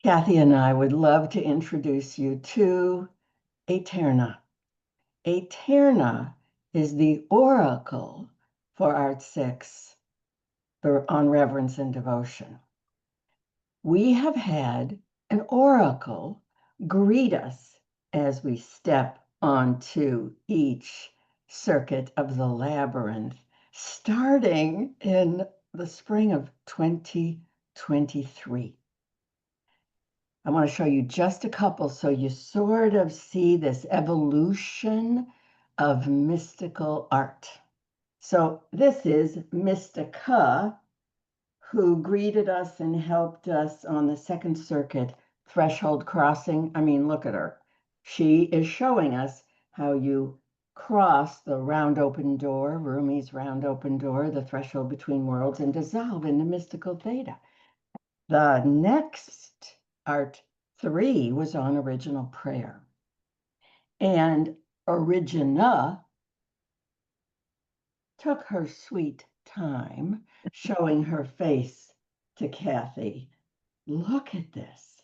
Kathy and I would love to introduce you to Eterna. Eterna is the oracle for ART6 on reverence and devotion. We have had an oracle greet us as we step onto each circuit of the labyrinth, starting in the spring of 2023. I want to show you just a couple so you sort of see this evolution of mystical art. So this is Mystica, who greeted us and helped us on the Second Circuit threshold crossing. I mean, look at her. She is showing us how you cross the round open door, Rumi's round open door, the threshold between worlds, and dissolve into mystical theta. The next ART3 was on original prayer. And Origina took her sweet time showing her face to Kathy. Look at this.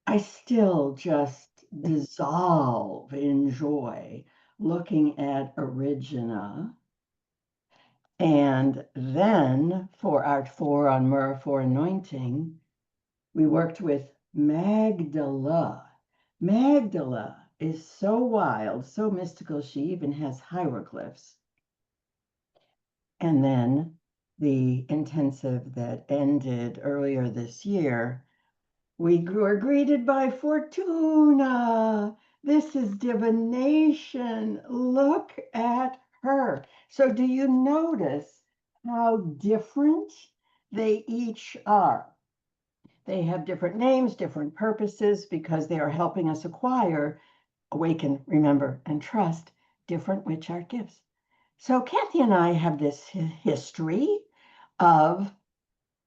I still just dissolve in joy looking at Origina. And then for ART4 on Myrrh for anointing, we worked with Magdala. Magdala is so wild, so mystical, she even has hieroglyphs. And then the intensive that ended earlier this year, we were greeted by Fortuna. This is divination. Look at her. So do you notice how different they each are? They have different names, different purposes, because they are helping us acquire, awaken, remember, and trust different witch art gifts. So Kathy and I have this history of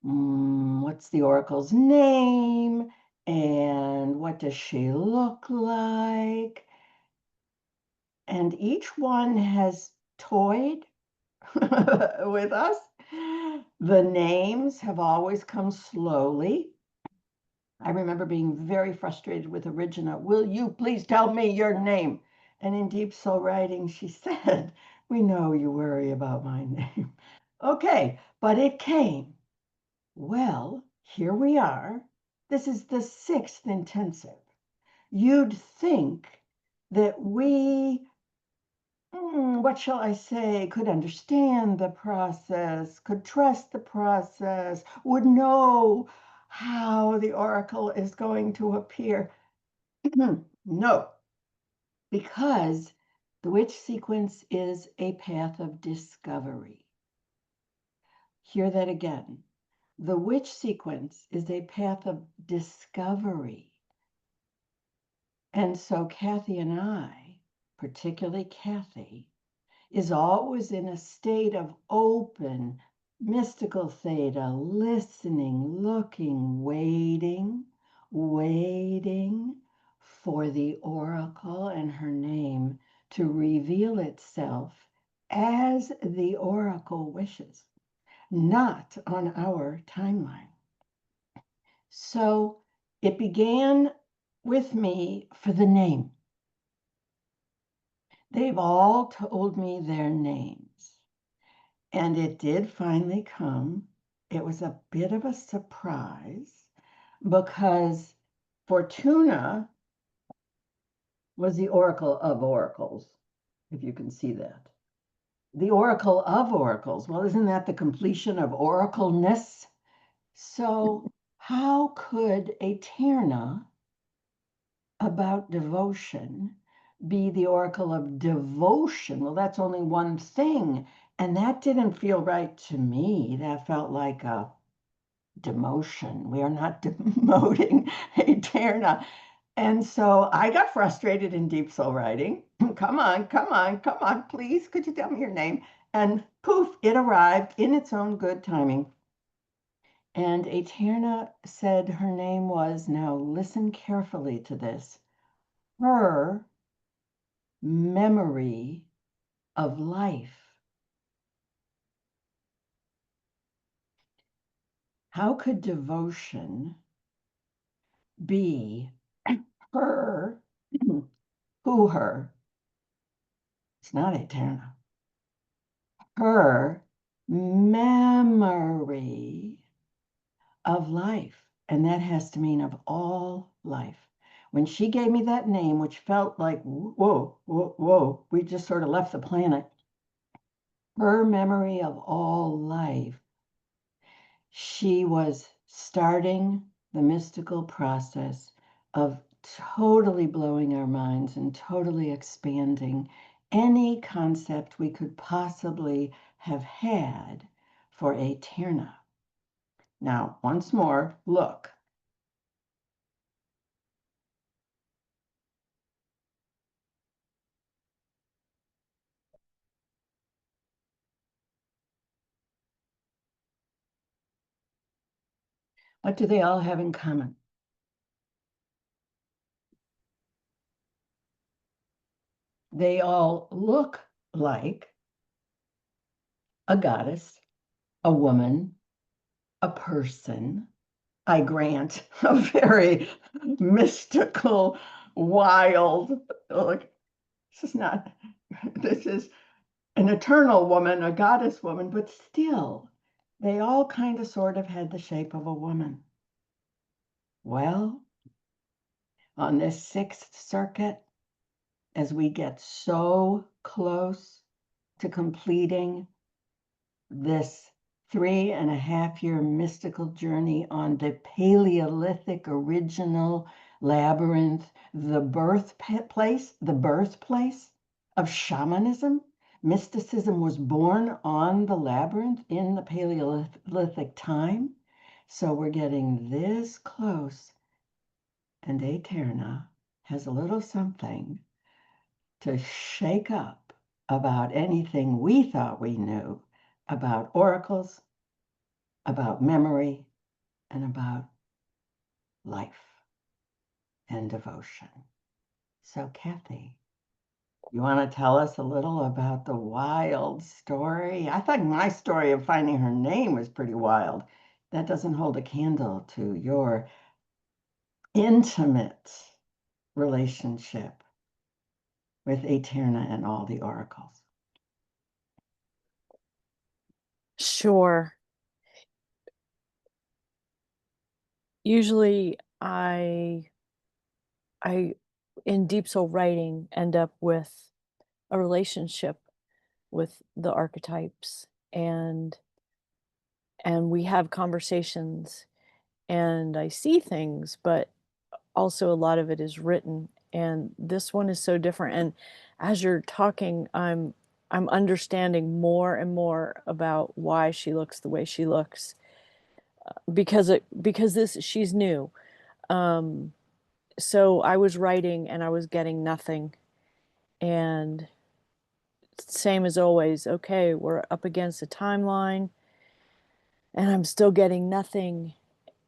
what's the oracle's name and what does she look like? And each one has toyed with us. The names have always come slowly. I remember being very frustrated with Origina. Will you please tell me your name? And in Deep Soul Writing, she said, we know you worry about my name. Okay, but it came. Well, here we are. This is the 6th intensive. You'd think that we, what shall I say, could understand the process, could trust the process, would know how the oracle is going to appear. No, because the witch sequence is a path of discovery. Hear that again. The witch sequence is a path of discovery. And so Kathy and I, particularly Kathy, is always in a state of open, mystical theta, listening, looking, waiting for the oracle and her name to reveal itself as the oracle wishes, not on our timeline. So it began with me for the name. They've all told me their names. And it did finally come. It was a bit of a surprise because Fortuna was the oracle of oracles, if you can see that. The oracle of oracles. Well, isn't that the completion of oracleness? So how could Eterna about devotion be the oracle of devotion? Well, that's only one thing. And that didn't feel right to me. That felt like a demotion. We are not demoting Eterna. And so I got frustrated in Deep Soul Writing. Come on, please, could you tell me your name? And poof, it arrived in its own good timing. And Eterna said her name was, now listen carefully to this, her memory of life. How could devotion be her, who her, it's not Eterna, her memory of life. And that has to mean of all life. When she gave me that name, which felt like, whoa, whoa, whoa, we just sort of left the planet, her memory of all life, she was starting the mystical process of totally blowing our minds and totally expanding any concept we could possibly have had for Eterna. Now, once more, look. What do they all have in common? They all look like a goddess, a woman, a person. I grant a very mystical, wild, look, this is not, this is an eternal woman, a goddess woman, but still, they all kind of sort of had the shape of a woman. Well, on this sixth circuit, as we get so close to completing this 3.5 year mystical journey on the Paleolithic original labyrinth, the birthplace of shamanism. Mysticism was born on the labyrinth in the Paleolithic time. So we're getting this close, and Eterna has a little something to shake up about anything we thought we knew about oracles, about memory, and about life and devotion. So, Kathy, you want to tell us a little about the wild story? I thought my story of finding her name was pretty wild. That doesn't hold a candle to your intimate relationship with Eterna and all the oracles. Sure. Usually I in deep soul writing end up with a relationship with the archetypes and we have conversations and I see things, but also a lot of it is written and this one is so different and as you're talking I'm understanding more and more about why she looks the way she looks because this she's new. Um so I was writing and I was getting nothing. And same as always, okay, we're up against a timeline and I'm still getting nothing.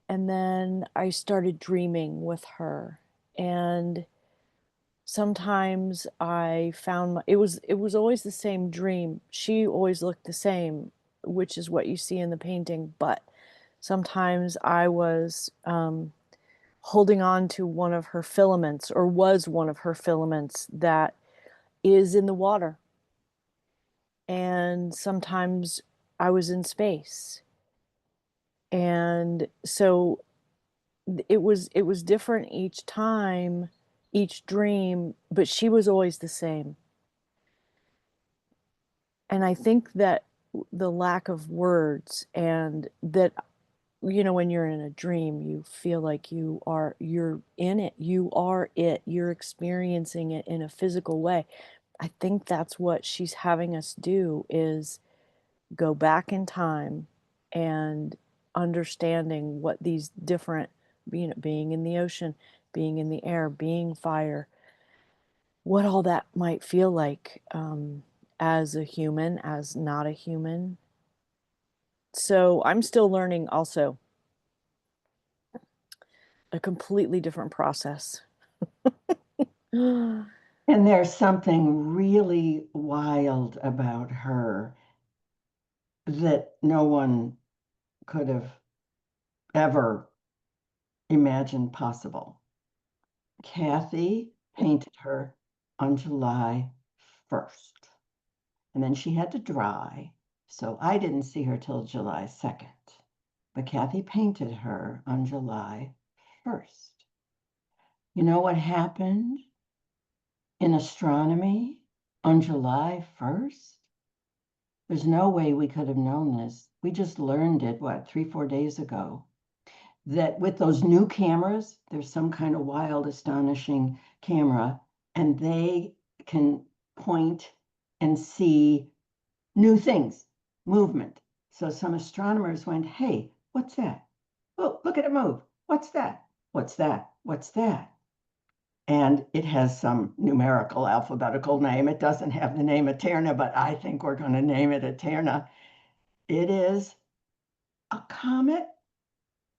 And then I started dreaming with her. And sometimes I found it was always the same dream. She always looked the same, which is what you see in the painting. But sometimes I was holding on to one of her filaments or was one of her filaments that is in the water. And sometimes I was in space. And so it was different each time, each dream, but she was always the same. And I think that the lack of words and that when you're in a dream, you feel like you're in it, you are it, you're experiencing it in a physical way. I think that's what she's having us do is go back in time and understanding what these different, being in the ocean, being in the air, being fire, what all that might feel like as a human, as not a human. So I'm still learning also a completely different process. And there's something really wild about her that no one could have ever imagined possible. Kathy painted her on July 1st, and then she had to dry, so I didn't see her till July 2nd. But Kathy painted her on July 1st. You know what happened in astronomy on July 1st? There's no way we could have known this. We just learned it, what, 3, 4 days ago, that with those new cameras, there's some kind of wild, astonishing camera, and they can point and see new things, movement. So some astronomers went, hey, what's that? Oh, look at it move. What's that? What's that? What's that? And it has some numerical alphabetical name. It doesn't have the name Eterna, but I think we're going to name it Eterna. It is a comet,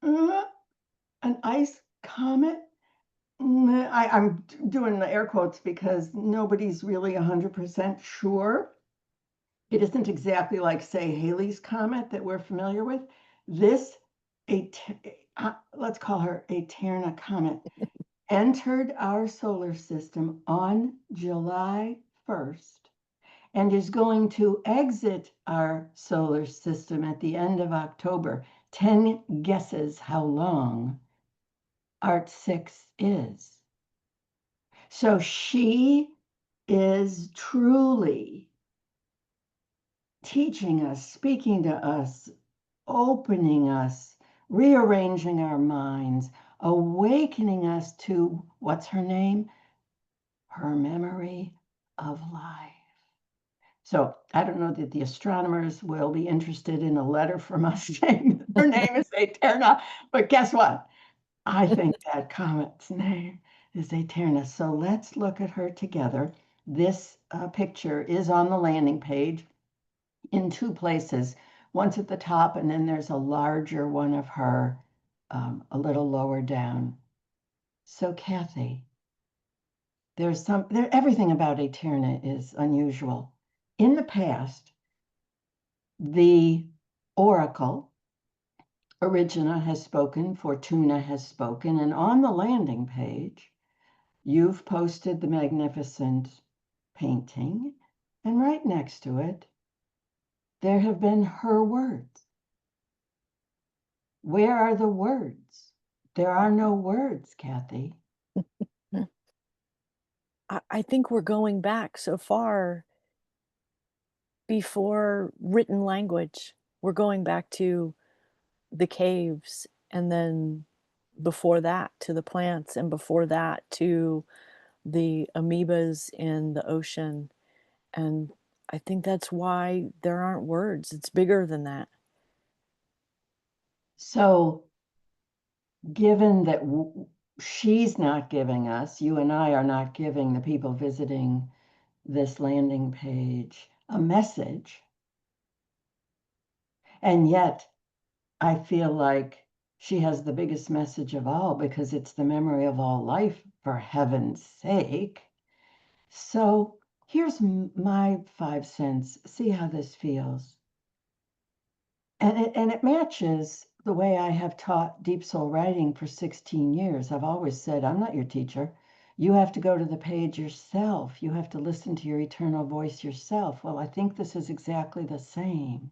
an ice comet. I'm doing the air quotes because nobody's really 100% sure. It isn't exactly like, say, Halley's Comet that we're familiar with. This, let's call her Eterna Comet, entered our solar system on July 1st and is going to exit our solar system at the end of October. 10 guesses how long ART6 is. So she is truly teaching us, speaking to us, opening us, rearranging our minds, awakening us to what's her name? Her memory of life. So I don't know that the astronomers will be interested in a letter from us saying her name is Eterna, but guess what? I think that comet's name is Eterna. So let's look at her together. This picture is on the landing page in two places. One's at the top, and then there's a larger one of her a little lower down. So Kathy, everything about Eterna is unusual. In the past, the oracle, Origina has spoken, Fortuna has spoken, and on the landing page, you've posted the magnificent painting, and right next to it, there have been her words. Where are the words? There are no words, Kathy. I think we're going back so far before written language. We're going back to the caves, and then before that to the plants, and before that to the amoebas in the ocean. And I think that's why there aren't words. It's bigger than that. So, given that she's not giving us, you and I are not giving the people visiting this landing page a message, and yet I feel like she has the biggest message of all because it's the memory of all life, for heaven's sake. So here's my 5 cents. See how this feels. And it matches the way I have taught deep soul writing for 16 years. I've always said, I'm not your teacher. You have to go to the page yourself. You have to listen to your eternal voice yourself. Well, I think this is exactly the same.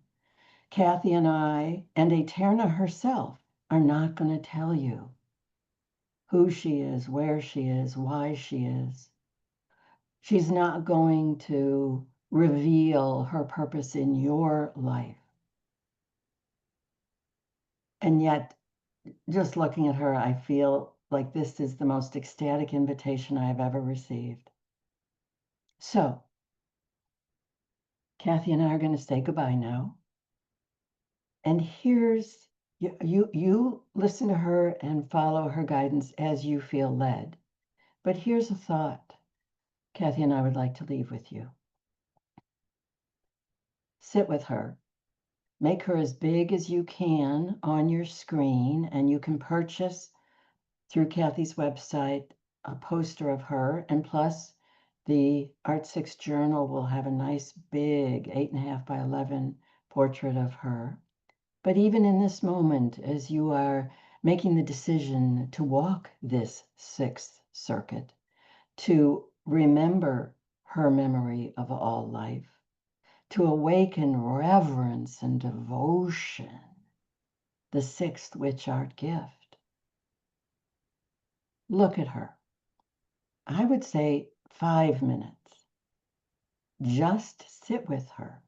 Kathy and I, and Eterna herself, are not going to tell you who she is, where she is, why she is. She's not going to reveal her purpose in your life. And yet, just looking at her, I feel like this is the most ecstatic invitation I have ever received. So, Kathy and I are going to say goodbye now. And here's you listen to her and follow her guidance as you feel led. But here's a thought Kathy and I would like to leave with you. Sit with her. Make her as big as you can on your screen, and you can purchase through Kathy's website a poster of her, and plus the ART6 journal will have a nice big 8.5 by 11 portrait of her. But even in this moment, as you are making the decision to walk this sixth circuit, to remember her memory of all life, to awaken reverence and devotion, the sixth witch art gift. Look at her. I would say 5 minutes. Just sit with her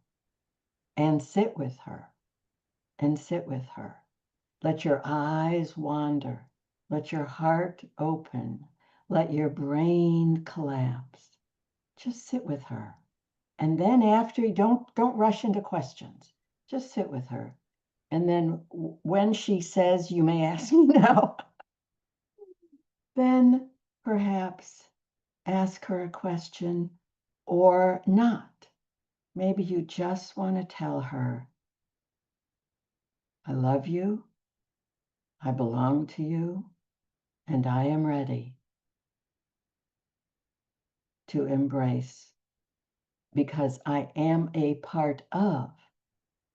and sit with her and sit with her. Let your eyes wander. Let your heart open. Let your brain collapse. Just sit with her. And then after, don't rush into questions. Just sit with her. And then when she says, you may ask me now, then perhaps ask her a question or not. Maybe you just want to tell her, I love you, I belong to you, and I am ready to embrace because I am a part of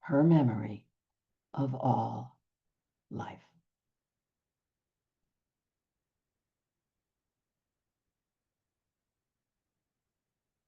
her memory of all life.